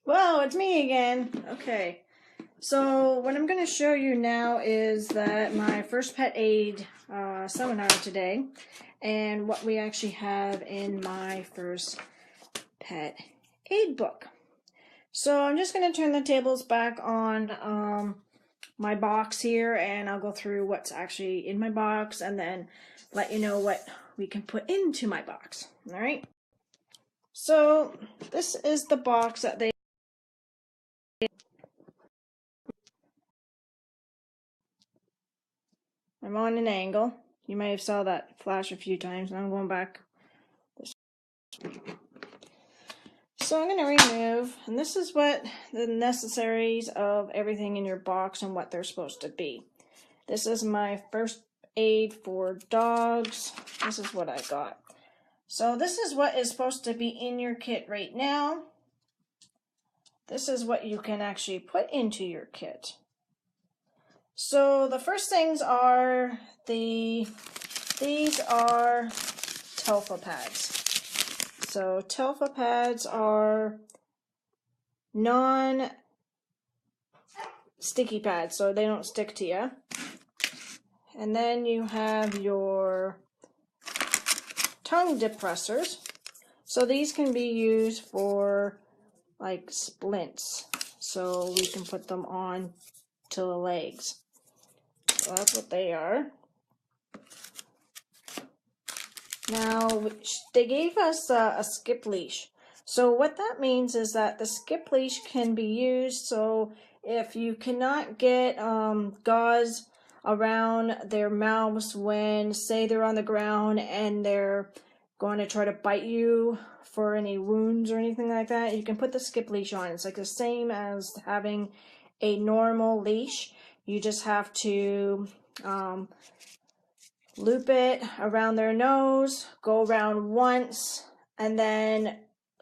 Well, it's me again. Okay. So what I'm going to show you now is that my first pet aid seminar today, and what we actually have in my first pet aid book. So I'm just going to turn the tables back on my box here, and I'll go through what's actually in my box, and then let you know what we can put into my box. All right. So this is the box that they. I'm on an angle. You may have saw that flash a few times, and I'm going back. So I'm going to remove, and this is what the necessaries of everything in your box and what they're supposed to be. This is my first aid for dogs. This is what I got. So this is what is supposed to be in your kit right now. This is what you can actually put into your kit. So the first things are these are Telfa pads. So Telfa pads are non-sticky pads, so they don't stick to you. And then you have your tongue depressors. So these can be used for like splints. So we can put them on to the legs. So that's what they are. Now, they gave us a skip leash. So what that means is that the skip leash can be used, so if you cannot get gauze around their mouths when, say, they're on the ground and they're going to try to bite you for any wounds or anything like that, you can put the skip leash on. It's like the same as having a normal leash. You just have to loop it around their nose, go around once, and then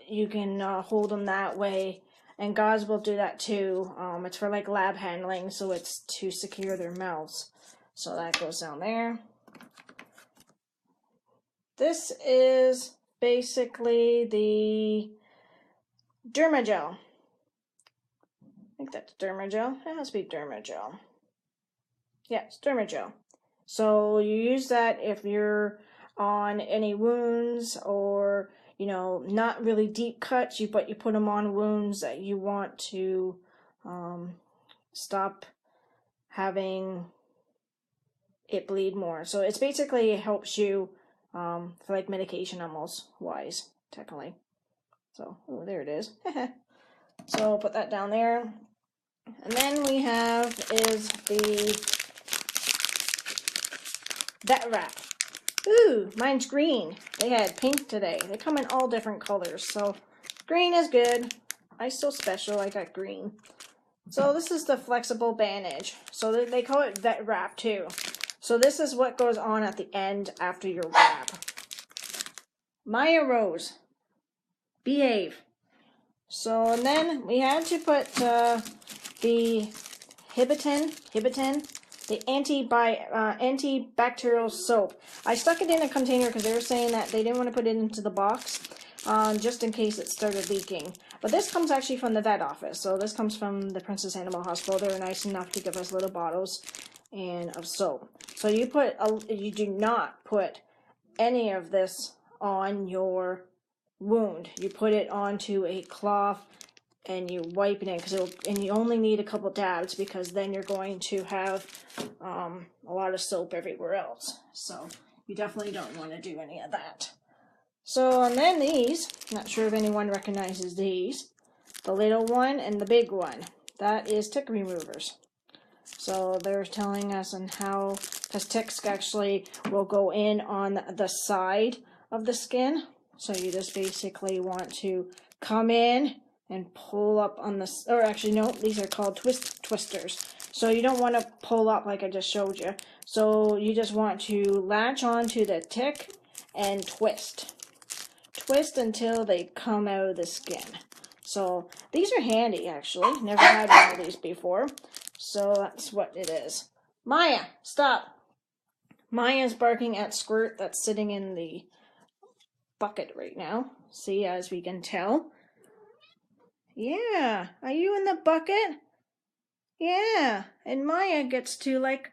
you can hold them that way. And gauze will do that too. It's for like lab handling, so it's to secure their mouths. So that goes down there. This is basically the Dermagel. I think that's Dermagel. It has to be Dermagel. Yeah, it's Dermagel. So you use that if you're on any wounds or, you know, not really deep cuts, but you put them on wounds that you want to stop having it bleed more. So it's basically, it helps you for like medication almost wise, technically. So, oh, there it is. So I'll put that down there. And then we have is the vet wrap. Ooh, mine's green. They had pink today. They come in all different colors, so green is good. I still special, I got green. So this is the flexible bandage. So they call it vet wrap too. So this is what goes on at the end after your wrap. Maya Rose, behave. So and then we had to put the Hibitin, the antibacterial soap. I stuck it in a container because they were saying that they didn't want to put it into the box, just in case it started leaking. But this comes actually from the vet office. So this comes from the Princess Animal Hospital. They were nice enough to give us little bottles of soap. So you do not put any of this on your wound. You put it onto a cloth and you wipe it in, and you only need a couple dabs because then you're going to have a lot of soap everywhere else. So you definitely don't want to do any of that. So, and then these, not sure if anyone recognizes these, the little one and the big one. That is tick removers. So they're telling us on how, because ticks actually will go in on the side of the skin. So you just basically want to come in and pull up on the, or actually no, these are called twisters. So you don't want to pull up like I just showed you. So you just want to latch onto the tick and twist. Twist until they come out of the skin. So these are handy actually. Never had one of these before. So that's what it is. Maya, stop. Maya's barking at Squirt that's sitting in the bucket right now. See, as we can tell. Yeah. Are you in the bucket? Yeah. And Maya gets to, like,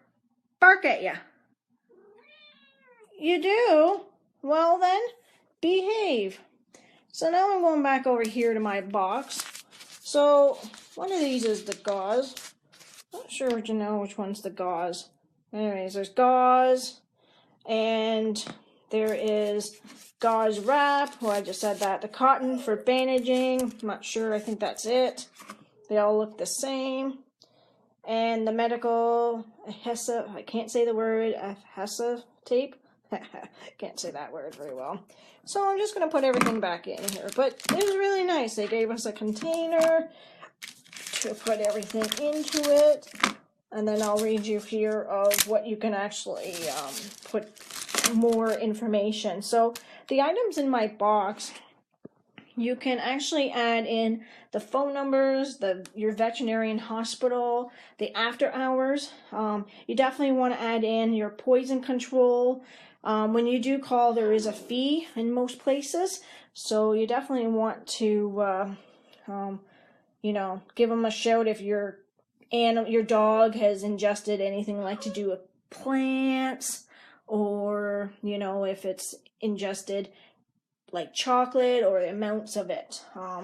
bark at you. You do? Well then, behave. So now I'm going back over here to my box. So one of these is the gauze. Not sure what you know which one's the gauze. Anyways, there's gauze, and there is gauze wrap. Well, I just said that. The cotton for bandaging. I'm not sure. I think that's it. They all look the same. And the medical HESA, I can't say the word, HESA tape. Can't say that word very well. So I'm just going to put everything back in here. But it was really nice. They gave us a container to put everything into it. And then I'll read you here of what you can actually put more information. So the items in my box, you can actually add in the phone numbers, your veterinarian hospital, the after hours. You definitely want to add in your poison control. When you do call, there is a fee in most places, so you definitely want to, give them a shout if your dog has ingested anything like to do with plants, or if it's ingested like chocolate or amounts of it.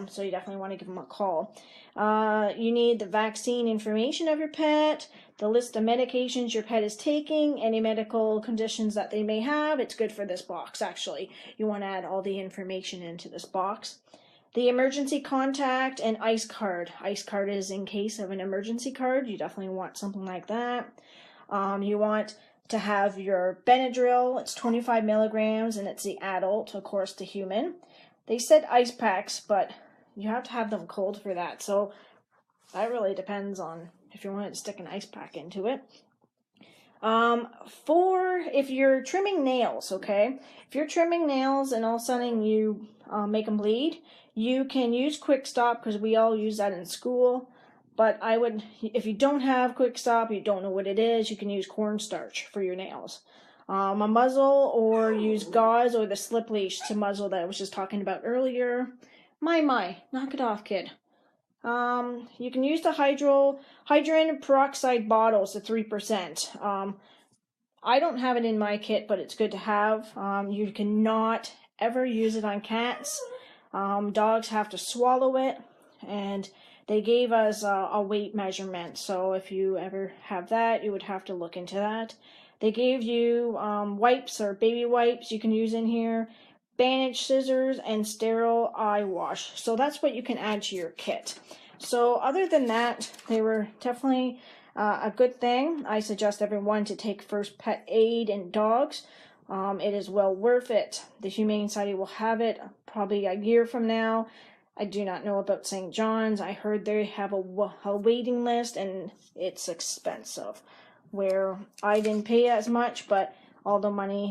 So you definitely want to give them a call. You need the vaccine information of your pet, the list of medications your pet is taking, any medical conditions that they may have. It's good for this box, actually. You want to add all the information into this box. The emergency contact and ice card. Ice card is in case of an emergency card. You definitely want something like that. You want to have your Benadryl. It's 25 milligrams, and it's the adult, of course, the human. They said ice packs, but you have to have them cold for that. So that really depends on if you want to stick an ice pack into it. If you're trimming nails, okay? If you're trimming nails and all of a sudden you make them bleed, you can use Quick Stop, because we all use that in school. But if you don't have Quick Stop, you don't know what it is, you can use cornstarch for your nails. A muzzle, or use gauze or the slip leash to muzzle that I was just talking about earlier. My, knock it off, kid. You can use the hydrogen peroxide bottles, the 3%. I don't have it in my kit, but it's good to have. You cannot ever use it on cats. Dogs have to swallow it, and they gave us a weight measurement, so if you ever have that, you would have to look into that. They gave you wipes or baby wipes you can use in here, bandage scissors, and sterile eye wash. So that's what you can add to your kit. So other than that, they were definitely a good thing. I suggest everyone to take first pet aid in dogs. It is well worth it. The Humane Society will have it probably a year from now. I do not know about St. John's. I heard they have a waiting list, and it's expensive. Where I didn't pay as much, but all the money